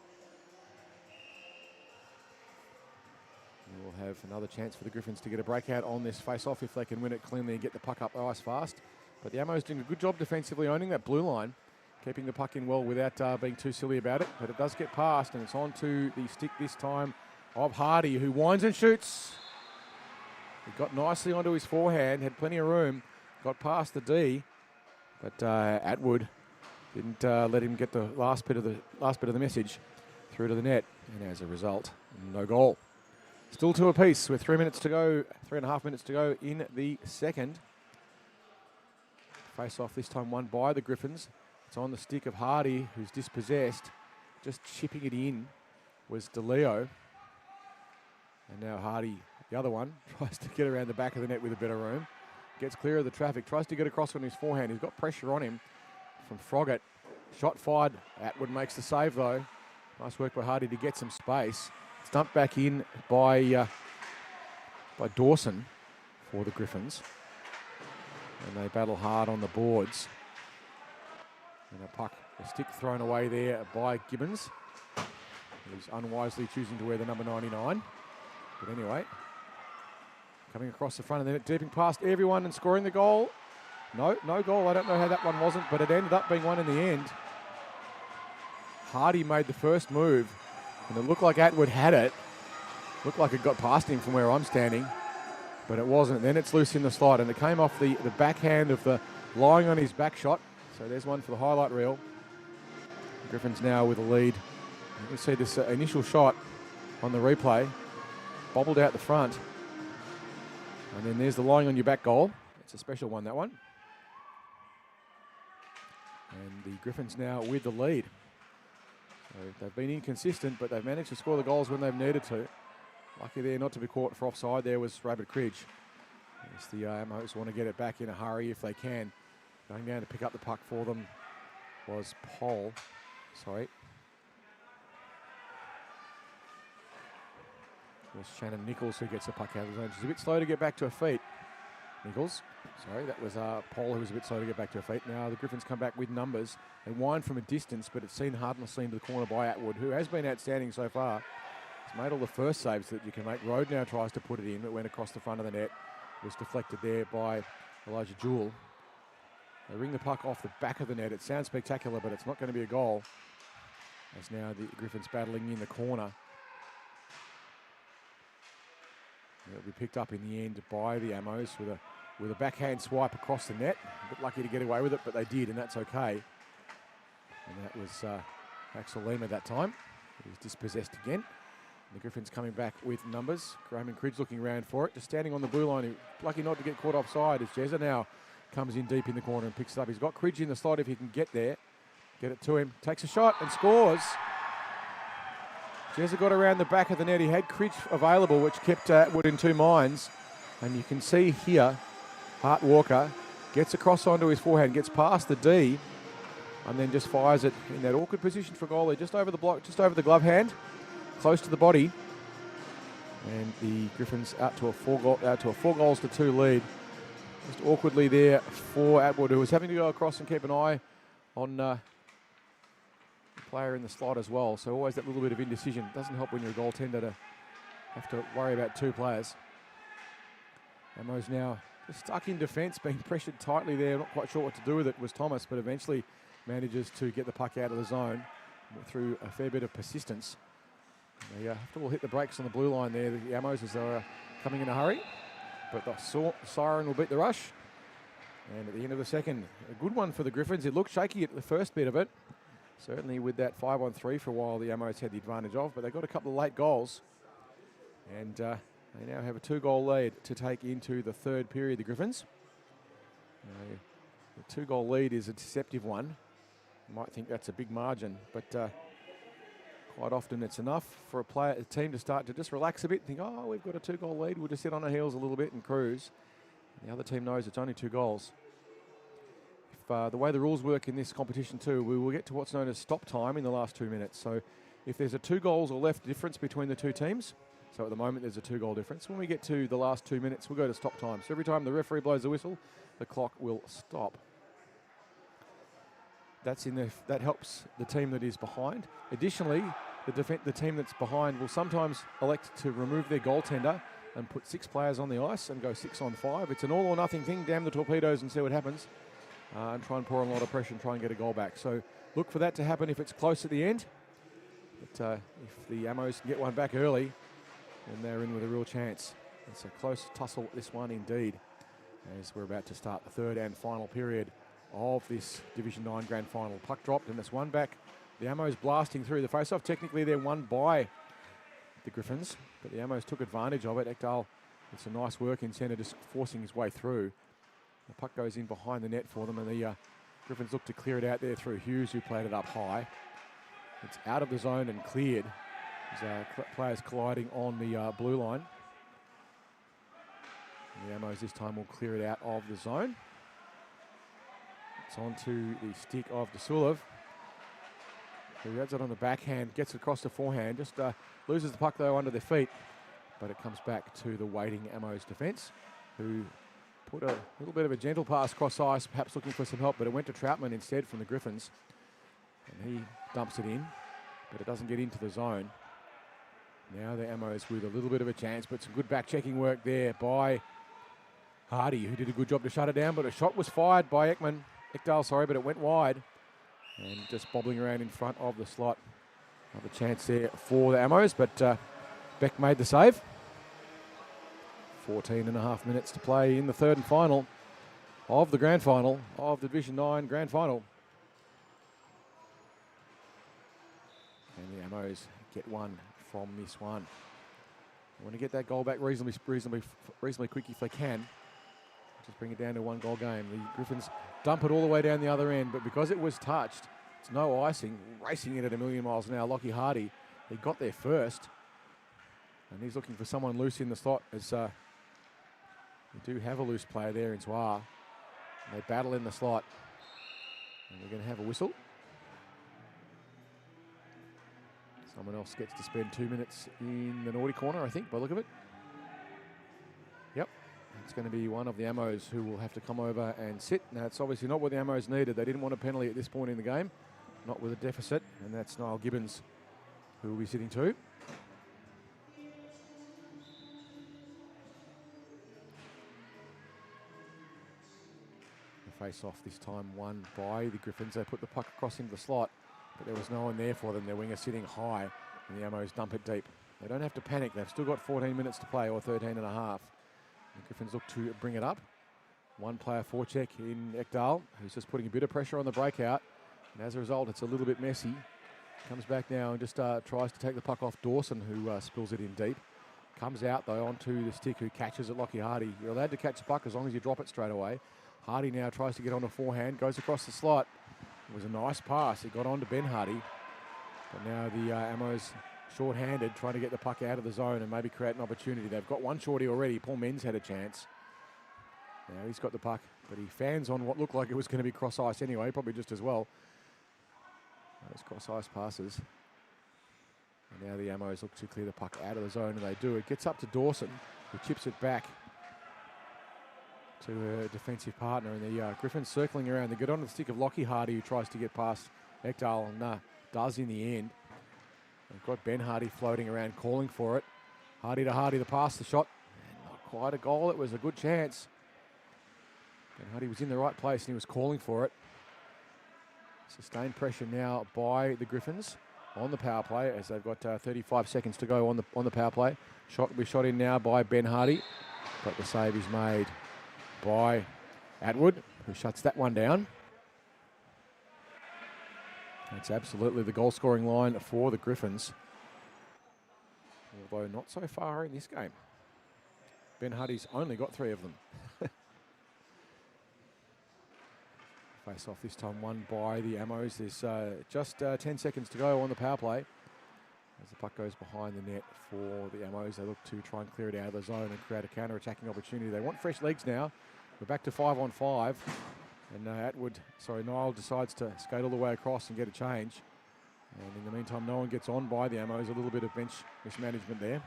We'll have another chance for the Griffins to get a breakout on this face-off if they can win it cleanly and get the puck up ice fast. But the Ammo's doing a good job defensively, owning that blue line, keeping the puck in well without being too silly about it. But it does get past, and it's on to the stick this time of Hardy, who winds and shoots. He got nicely onto his forehand, had plenty of room, got past the D, but Atwood didn't let him get the last bit of the message through to the net, and as a result, no goal. Still 2 apiece with 3 minutes to go, 3.5 minutes to go in the second. Face off this time won by the Griffins. It's on the stick of Hardy, who's dispossessed. Just chipping it in was DeLeo. And now Hardy, the other one, tries to get around the back of the net with a bit of room. Gets clear of the traffic, tries to get across on his forehand. He's got pressure on him from Froggatt. Shot fired. Atwood makes the save though. Nice work by Hardy to get some space. Stumped back in by Dawson for the Griffins. And they battle hard on the boards. And a stick thrown away there by Gibbons. He's unwisely choosing to wear the number 99. But anyway, coming across the front of the net, deeping past everyone and scoring the goal. No goal. I don't know how that one wasn't, but it ended up being one in the end. Hardy made the first move. And it looked like Atwood had it. Looked like it got past him from where I'm standing. But it wasn't. Then it's loose in the slot. And it came off the backhand of the lying on his back shot. So there's one for the highlight reel. The Griffins now with a lead. You can see this initial shot on the replay. Bobbled out the front. And then there's the lying on your back goal. It's a special one, that one. And the Griffins now with the lead. So they've been inconsistent, but they've managed to score the goals when they've needed to. Lucky there not to be caught for offside there was Rabbit Cridge. As the Ammos want to get it back in a hurry if they can. Going down to pick up the puck for them was Paul. Sorry. It was Shannon Nichols who gets the puck out of the zone. She's a bit slow to get back to her feet. Nichols. Sorry, that was Paul who was a bit slow to get back to her feet. Now the Griffins come back with numbers. They wind from a distance, but it's seen harmlessly into the corner by Atwood, who has been outstanding so far. He's made all the first saves that you can make. Rode now tries to put it in. It went across the front of the net. It was deflected there by Elijah Jewell. They ring the puck off the back of the net. It sounds spectacular, but it's not going to be a goal. As now the Griffins battling in the corner. It'll be picked up in the end by the Ammos with a backhand swipe across the net. A bit lucky to get away with it, but they did, and that's okay. And that was Axel Lima that time. He was dispossessed again. The Griffins coming back with numbers. Graham and Cridge looking around for it. Just standing on the blue line. Lucky not to get caught offside as Jezza now comes in deep in the corner and picks it up. He's got Cridge in the slot if he can get there. Get it to him. Takes a shot and scores. Jezza got around the back of the net. He had Cridge available, which kept Atwood in two minds. And you can see here, Hart Walker gets across onto his forehand, gets past the D, and then just fires it in that awkward position for goalie, just over the block, just over the glove hand, close to the body. And the Griffins out to a 4-2 lead. Just awkwardly there for Atwood, who was having to go across and keep an eye on the player in the slot as well. So always that little bit of indecision. Doesn't help when you're a goaltender to have to worry about two players. Ammo's now just stuck in defence, being pressured tightly there. Not quite sure what to do with it was Thomas, but eventually manages to get the puck out of the zone through a fair bit of persistence. They have to all hit the brakes on the blue line there. The Ammos as they're coming in a hurry, but the siren will beat the rush. And at the end of the second, a good one for the Griffins. It looked shaky at the first bit of it. Certainly with that 5-on-3 for a while, the Ammos had the advantage of, but they got a couple of late goals. And they now have a 2-goal lead to take into the third period, the Griffins. The 2-goal lead is a deceptive one. You might think that's a big margin, but quite often it's enough for a team to start to just relax a bit and think, oh, we've got a 2-goal lead, we'll just sit on our heels a little bit and cruise. And the other team knows it's only 2 goals. If the way the rules work in this competition too, we will get to what's known as stop time in the last 2 minutes. So if there's a 2 goals or left difference between the two teams, so at the moment there's a 2-goal difference, when we get to the last 2 minutes, we'll go to stop time. So every time the referee blows the whistle, the clock will stop. That helps the team that is behind. Additionally, the team that's behind will sometimes elect to remove their goaltender and put 6 players on the ice and go 6-on-5. It's an all or nothing thing. Damn the torpedoes and see what happens. And try and pour on a lot of pressure and try and get a goal back. So look for that to happen if it's close at the end. But if the Ammos can get one back early, then they're in with a real chance. It's a close tussle, this one indeed, as we're about to start the third and final period of this Division 9 Grand Final. Puck dropped and it's one back. The Ammos blasting through the face-off. Technically they're won by the Griffins, but the Ammos took advantage of it. Ekdal, it's a nice work in centre, just forcing his way through. The puck goes in behind the net for them, and the Griffins look to clear it out there through Hughes, who played it up high. It's out of the zone and cleared. There's players colliding on the blue line. And the Ammos this time will clear it out of the zone. It's onto the stick of Dasulov, who has it on the backhand, gets it across the forehand, just loses the puck though under their feet, but it comes back to the waiting Ammos defence, who put a little bit of a gentle pass cross ice, perhaps looking for some help, but it went to Troutman instead from the Griffins. And he dumps it in, but it doesn't get into the zone. Now the Ammos with a little bit of a chance, but some good back-checking work there by Hardy, who did a good job to shut it down, but a shot was fired by Ekdal, but it went wide. And just bobbling around in front of the slot. Another chance there for the Ammos, but Beck made the save. 14.5 minutes to play in the third and final of the grand final of the Division 9 grand final. And the Ammos get one from this one. They want to get that goal back reasonably quick if they can. Just bring it down to 1-goal game. The Griffins dump it all the way down the other end, but because it was touched, it's no icing, racing it at 1,000,000 miles an hour. Lockie Hardy, he got there first, and he's looking for someone loose in the slot as we do have a loose player there in Zwar. They battle in the slot, and we're going to have a whistle. Someone else gets to spend 2 minutes in the naughty corner, I think, by the look of it. Yep, it's going to be one of the Ammos who will have to come over and sit. Now, it's obviously not what the Ammos needed. They didn't want a penalty at this point in the game, not with a deficit, and that's Niall Gibbons who will be sitting too. Face-off this time won by the Griffins. They put the puck across into the slot, but there was no one there for them. Their winger sitting high, and the Ammos dump it deep. They don't have to panic. They've still got 14 minutes to play, or 13 and a half. The Griffins look to bring it up. One player forecheck in Ekdal, who's just putting a bit of pressure on the breakout. And as a result, it's a little bit messy. Comes back now and just tries to take the puck off Dawson, who spills it in deep. Comes out, though, onto the stick, who catches it, Lockie Hardy. You're allowed to catch the puck as long as you drop it straight away. Hardy now tries to get on a forehand, goes across the slot. It was a nice pass. It got on to Ben Hardy. But now the Ammos short-handed, trying to get the puck out of the zone and maybe create an opportunity. They've got one shorty already. Paul Menz had a chance. Now he's got the puck, but he fans on what looked like it was going to be cross ice anyway, probably just as well. Those cross ice passes. And now the Ammos look to clear the puck out of the zone, and they do. It gets up to Dawson, who chips it back to a defensive partner, and the Griffins circling around. They get onto the stick of Lockie Hardy, who tries to get past Ekdal, and does in the end. They've got Ben Hardy floating around, calling for it. Hardy to Hardy, the pass, the shot. And not quite a goal. It was a good chance. Ben Hardy was in the right place, and he was calling for it. Sustained pressure now by the Griffins on the power play, as they've got 35 seconds to go on the power play. Shot will be shot in now by Ben Hardy, but the save is made by Atwood, who shuts that one down. It's absolutely the goal-scoring line for the Griffins, although not so far in this game. Ben Hardy's only got 3 of them. Face off this time won by the Ammos. There's just 10 seconds to go on the power play. As the puck goes behind the net for the Ammos, they look to try and clear it out of the zone and create a counter-attacking opportunity. They want fresh legs now. We're back to 5-on-5. And Niall decides to skate all the way across and get a change. And in the meantime, no one gets on by the Ammos. A little bit of bench mismanagement there.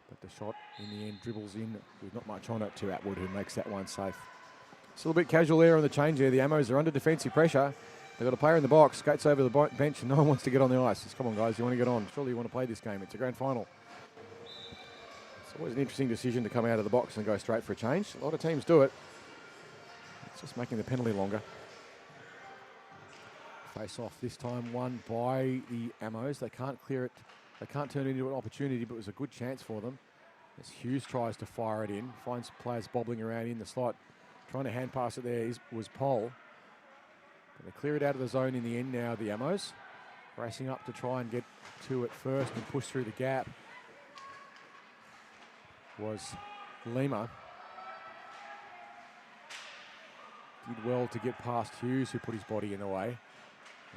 But the shot in the end dribbles in with not much on it to Atwood, who makes that one safe. It's a little bit casual there on the change there. The Ammos are under defensive pressure. They've got a player in the box, skates over the bench, and no one wants to get on the ice. Just, come on, guys, you want to get on. Surely you want to play this game. It's a grand final. It's always an interesting decision to come out of the box and go straight for a change. A lot of teams do it. It's just making the penalty longer. Face off this time won by the Ammos. They can't clear it. They can't turn it into an opportunity, but it was a good chance for them. As Hughes tries to fire it in, finds players bobbling around in the slot. Trying to hand pass it there was Pole. But they clear it out of the zone in the end now, the Ammos. Racing up to try and get to it first and push through the gap was Lima. Did well to get past Hughes, who put his body in the way.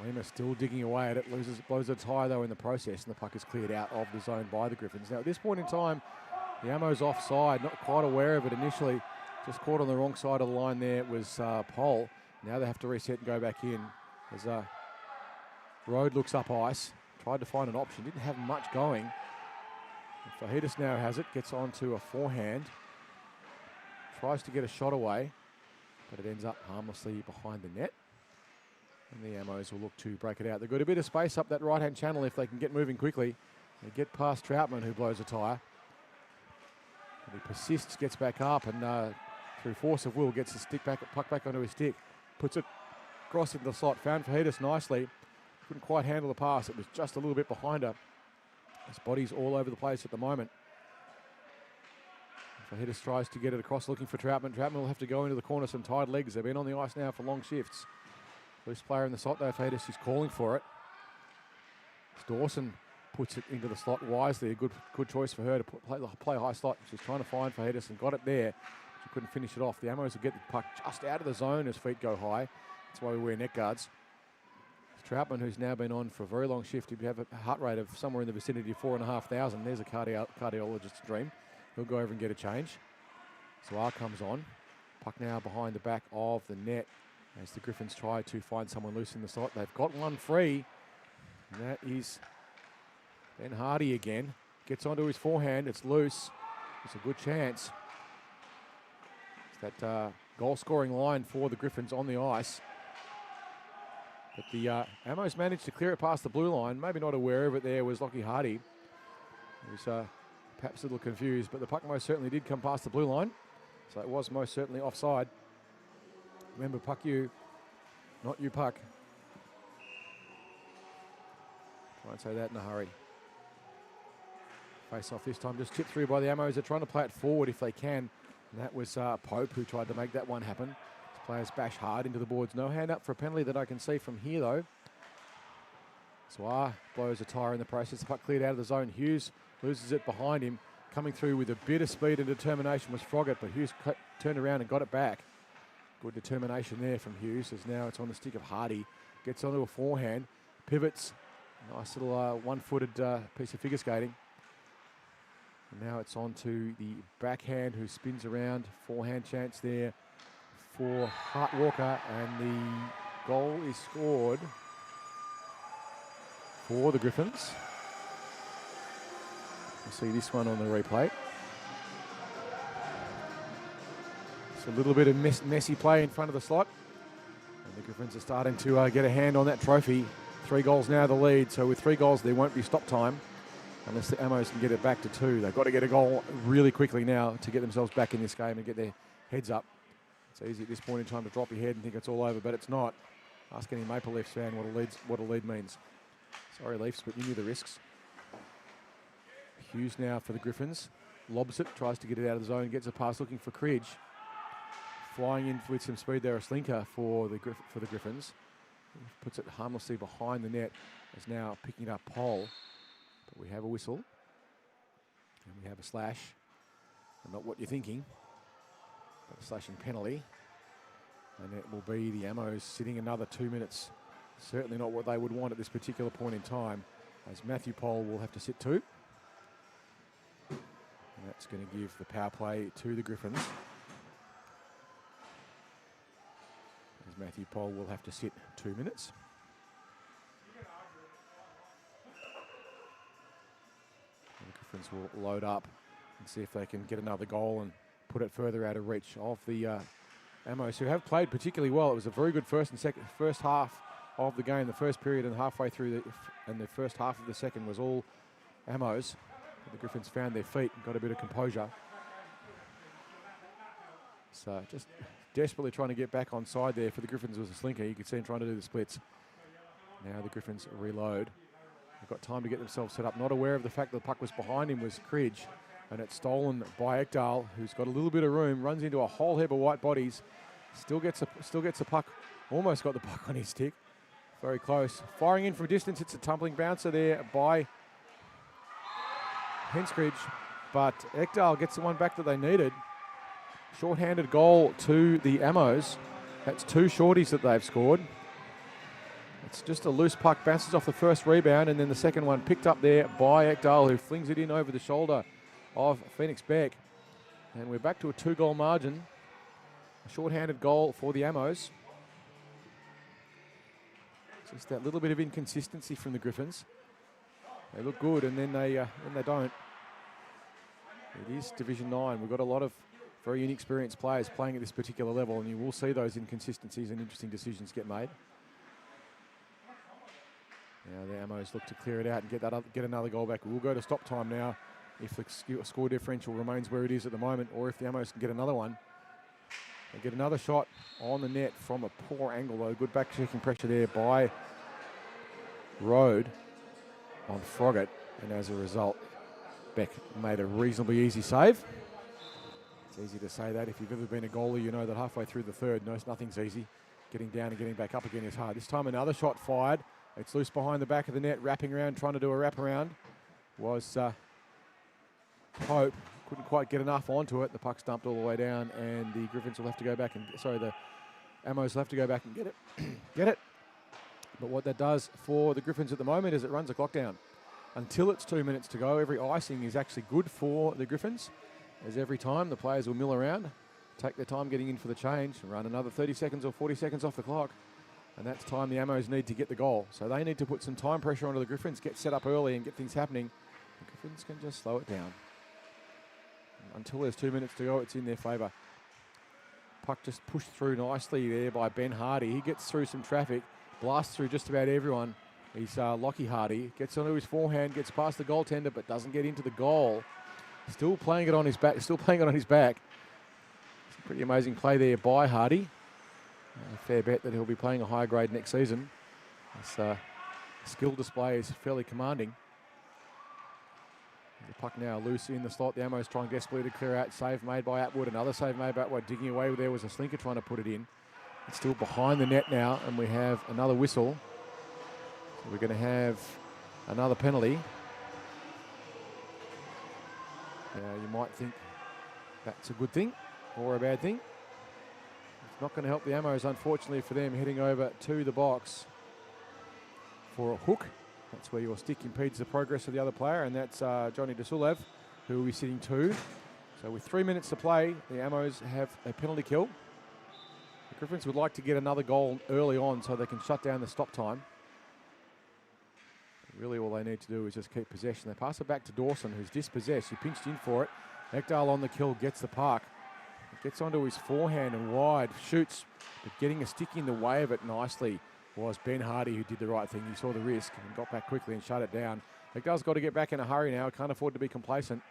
Lima still digging away at it, blows a tie though in the process, and the puck is cleared out of the zone by the Griffins. Now at this point in time, the Ammos offside, not quite aware of it initially. Just caught on the wrong side of the line there. It was Pole. Now they have to reset and go back in. As Road looks up ice. Tried to find an option. Didn't have much going. Fajitas now has it. Gets onto a forehand. Tries to get a shot away. But it ends up harmlessly behind the net. And the Ammos will look to break it out. They've got a bit of space up that right-hand channel if they can get moving quickly. They get past Troutman, who blows a tyre. But he persists, gets back up, and through force of will, gets the puck back onto his stick. Puts it across into the slot. Found Fajitas nicely. Couldn't quite handle the pass. It was just a little bit behind her. His body's all over the place at the moment. Fajitas tries to get it across, looking for Troutman. Troutman will have to go into the corner, some tied legs. They've been on the ice now for long shifts. Loose player in the slot though, Fajitas is calling for it. Dawson puts it into the slot wisely. A good choice for her to play high slot. She's trying to find Fajitas and got it there. She couldn't finish it off. The Ammos will get the puck just out of the zone as feet go high. That's why we wear neck guards. Troutman, who's now been on for a very long shift, he'd have a heart rate of somewhere in the vicinity of 4,500. There's a cardiologist's dream. He'll go over and get a change. Zawar comes on. Puck now behind the back of the net as the Griffins try to find someone loose in the slot. They've got one free. And that is Ben Hardy again. Gets onto his forehand. It's loose. It's a good chance. It's that goal-scoring line for the Griffins on the ice. But the Ammos managed to clear it past the blue line. Maybe not aware of it there was Lockie Hardy. He was perhaps a little confused, but the puck most certainly did come past the blue line. So it was most certainly offside. Remember, puck you, not you puck. Try and say that in a hurry. Face off this time, just chipped through by the Ammos. They're trying to play it forward if they can. And that was Pope who tried to make that one happen. His players bash hard into the boards. No hand up for a penalty that I can see from here, though. Swar blows a tyre in the process. The puck cleared out of the zone. Hughes loses it behind him. Coming through with a bit of speed and determination was Froggatt, but Hughes turned around and got it back. Good determination there from Hughes, as now it's on the stick of Hardy. Gets onto a forehand, pivots. Nice little one-footed piece of figure skating. And now it's on to the backhand who spins around. Forehand chance there for Hart Walker, and the goal is scored for the Griffins. We'll see this one on the replay. It's a little bit of messy play in front of the slot. And the Griffins are starting to get a hand on that trophy. 3 goals now the lead, so with 3 goals there won't be stop time unless the Ammos can get it back to 2. They've got to get a goal really quickly now to get themselves back in this game and get their heads up. It's easy at this point in time to drop your head and think it's all over, but it's not. Ask any Maple Leafs fan what a lead means. Sorry, Leafs, but you knew the risks. Hughes now for the Griffins. Lobs it, tries to get it out of the zone, gets a pass looking for Cridge. Flying in with some speed there, a slinker for the Griffins. Puts it harmlessly behind the net. Is now picking it up Pole. But we have a whistle. And we have a slash. And not what you're thinking. But a slashing penalty. And it will be the Ammos sitting another 2 minutes. Certainly not what they would want at this particular point in time, as Matthew Pole will have to sit 2. And that's going to give the power play to the Griffins. As Matthew Pole will have to sit 2 minutes. And the Griffins will load up and see if they can get another goal and put it further out of reach of the Ammos, who have played particularly well. It was a very good first half of the game. The first period and halfway through the first half of the second was all Ammos. The Griffins found their feet and got a bit of composure. So just desperately trying to get back on side there for the Griffins was a slinker. You could see him trying to do the splits. Now the Griffins reload. They've got time to get themselves set up. Not aware of the fact that the puck was behind him was Cridge. And it's stolen by Ekdal, who's got a little bit of room, runs into a whole heap of white bodies. Still gets a puck. Almost got the puck on his stick. Very close. Firing in from distance. It's a tumbling bouncer there by Henskridge. But Ekdal gets the one back that they needed. Short-handed goal to the Ammos. That's 2 shorties that they've scored. It's just a loose puck, bounces off the first rebound, and then the second one picked up there by Ekdal, who flings it in over the shoulder of Phoenix Beck. And we're back to a 2-goal margin. A short-handed goal for the Ammos. Just that little bit of inconsistency from the Griffins. They look good, and then they don't. It is Division 9. We've got a lot of very inexperienced players playing at this particular level, and you will see those inconsistencies and interesting decisions get made. Now the Ammos look to clear it out and get another goal back. We'll go to stop time now if the score differential remains where it is at the moment, or if the Ammos can get another one. They get another shot on the net from a poor angle, though. Good back-checking pressure there by Rode on Froggatt, and as a result, Beck made a reasonably easy save. It's easy to say that. If you've ever been a goalie, you know that halfway through the third, nothing's easy. Getting down and getting back up again is hard. This time another shot fired. It's loose behind the back of the net, wrapping around, trying to do a wraparound. Was Pope. Couldn't quite get enough onto it. The puck's dumped all the way down, and the Griffins will have to go back and, the Ammos will have to go back and get it. Get it. But what that does for the Griffins at the moment is it runs the clock down. Until it's 2 minutes to go, every icing is actually good for the Griffins, as every time the players will mill around, take their time getting in for the change, and run another 30 seconds or 40 seconds off the clock. And that's time the Ammos need to get the goal. So they need to put some time pressure onto the Griffins, get set up early and get things happening. The Griffins can just slow it down. Until there's 2 minutes to go, it's in their favour. Puck just pushed through nicely there by Ben Hardy. He gets through some traffic, blasts through just about everyone. He's Lockie Hardy. Gets onto his forehand, gets past the goaltender, but doesn't get into the goal. Still playing it on his back. It's a pretty amazing play there by Hardy. A fair bet that he'll be playing a higher grade next season. His skill display is fairly commanding. The puck now loose in the slot. The Ammo's trying desperately to clear out. Save made by Atwood. Another save made by Atwood. Digging away there was a slinker trying to put it in. It's still behind the net now, and we have another whistle. So we're going to have another penalty. Now you might think that's a good thing or a bad thing. It's not going to help the Ammos, unfortunately for them, heading over to the box for a hook. That's where your stick impedes the progress of the other player, and that's Johnny Dasulev, who will be sitting 2. So with 3 minutes to play, the Ammos have a penalty kill. The Griffins would like to get another goal early on so they can shut down the stop time. But really all they need to do is just keep possession. They pass it back to Dawson, who's dispossessed. He pinched in for it. Ekdal on the kill, gets the puck. Gets onto his forehand and wide, shoots, but getting a stick in the way of it nicely was Ben Hardy, who did the right thing. He saw the risk and got back quickly and shut it down. Ekdal's got to get back in a hurry now. Can't afford to be complacent.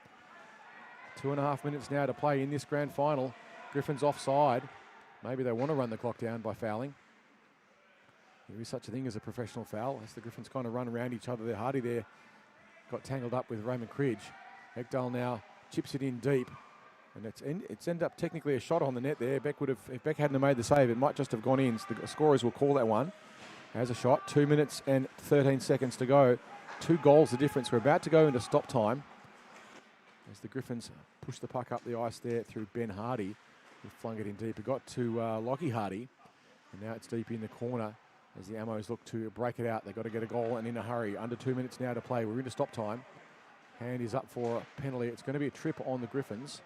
2.5 minutes now to play in this grand final. Griffins offside. Maybe they want to run the clock down by fouling. There is such a thing as a professional foul as the Griffins kind of run around each other. Hardy there got tangled up with Raymond Cridge. Ekdal now chips it in deep. And it's ended up technically a shot on the net there. Beck would have, if Beck hadn't made the save, it might just have gone in. So the scorers will call that one as a shot. 2 minutes and 13 seconds to go. 2 goals the difference. We're about to go into stop time as the Griffins push the puck up the ice there through Ben Hardy, who flung it in deep. It got to Lockie Hardy, and now it's deep in the corner as the Ammos look to break it out. They've got to get a goal and in a hurry. Under 2 minutes now to play. We're into stop time. Hand is up for a penalty. It's going to be a trip on the Griffins.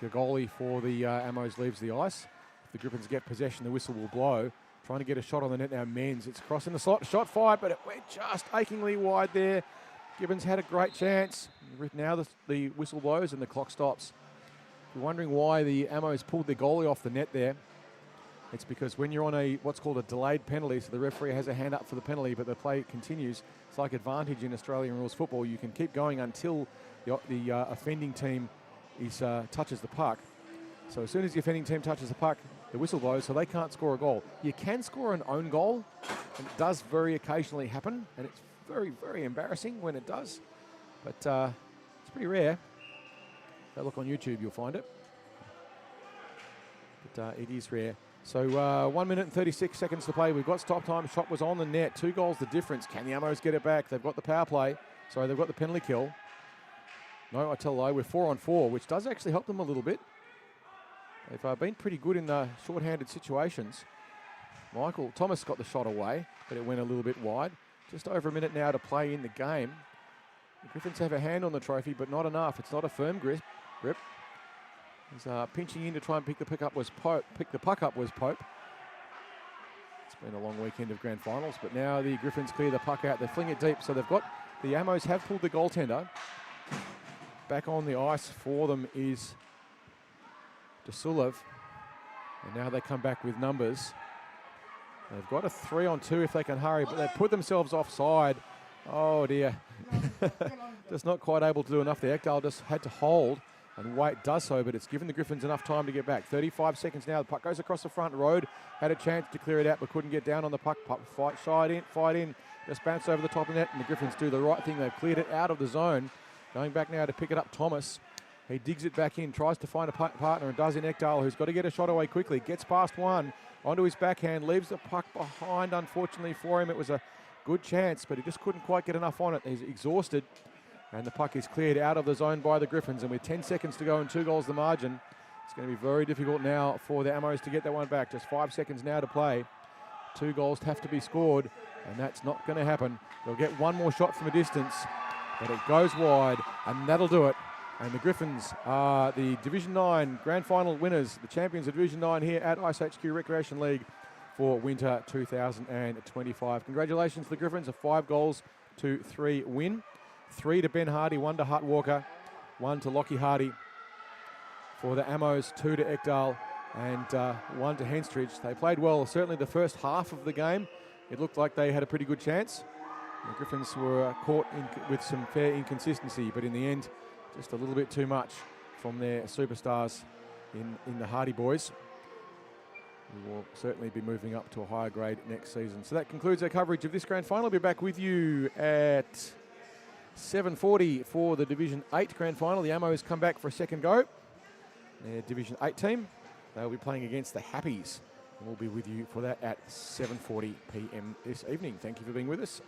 The goalie for the Ammos leaves the ice. If the Griffins get possession, the whistle will blow. Trying to get a shot on the net now, Menz. It's crossing the slot. Shot fired, but it went just achingly wide there. Gibbons had a great chance. Now the whistle blows and the clock stops. If you're wondering why the Ammos pulled their goalie off the net there, it's because when you're on what's called a delayed penalty, so the referee has a hand up for the penalty, but the play continues. It's like advantage in Australian rules football. You can keep going until the offending team touches the puck. So as soon as the offending team touches the puck, the whistle blows, so they can't score a goal. You can score an own goal, and it does very occasionally happen, and it's very, very embarrassing when it does. But it's pretty rare. If you look on YouTube, you'll find it. But it is rare. So 1 minute and 36 seconds to play. We've got stop time. Shot was on the net. 2 goals the difference. Can the Ammos get it back? They've got the power play. Sorry, they've got the penalty kill. No, I tell a lie, we're 4 on 4, which does actually help them a little bit. They've been pretty good in the short-handed situations. Michael Thomas got the shot away, but it went a little bit wide. Just over a minute now to play in the game. The Griffins have a hand on the trophy, but not enough. It's not a firm grip. He's pinching in to try and pick the puck up was Pope. It's been a long weekend of grand finals, but now the Griffins clear the puck out. They fling it deep, so they've got the Ammos have pulled the goaltender. Back on the ice for them is Dasulev. And now they come back with numbers. They've got a 3-on-2 if they can hurry, but they put themselves offside. Oh dear. Just not quite able to do enough there. Ekdal just had to hold, and Waite does so, but it's given the Griffins enough time to get back. 35 seconds now. The puck goes across the front road. Had a chance to clear it out, but couldn't get down on the puck. Fight in. Just bounced over the top of the net, and the Griffins do the right thing. They've cleared it out of the zone. Going back now to pick it up, Thomas. He digs it back in, tries to find a partner, and does in Ekdal, who's got to get a shot away quickly. Gets past one, onto his backhand, leaves the puck behind, unfortunately for him. It was a good chance, but he just couldn't quite get enough on it. He's exhausted, and the puck is cleared out of the zone by the Griffins. And with 10 seconds to go and 2 goals the margin, it's going to be very difficult now for the Ammos to get that one back. Just 5 seconds now to play. 2 goals have to be scored, and that's not going to happen. They'll get one more shot from a distance, but it goes wide, and that'll do it. And the Griffins are the Division 9 Grand Final winners, the champions of Division 9 here at iceHQ Recreation League for winter 2025. Congratulations to the Griffins, a 5-3 win. 3 to Ben Hardy, 1 to Hart Walker, 1 to Lockie Hardy. For the Ammos, 2 to Ekdal, and 1 to Henstridge. They played well, certainly the first half of the game. It looked like they had a pretty good chance. The Griffins were caught with some fair inconsistency, but in the end, just a little bit too much from their superstars in the Hardy boys. We will certainly be moving up to a higher grade next season. So that concludes our coverage of this grand final. I'll be back with you at 7:40 for the Division 8 Grand Final. The Ammos come back for a second go. Their Division 8 team. They'll be playing against the Happies. We'll be with you for that at 7:40 p.m. this evening. Thank you for being with us.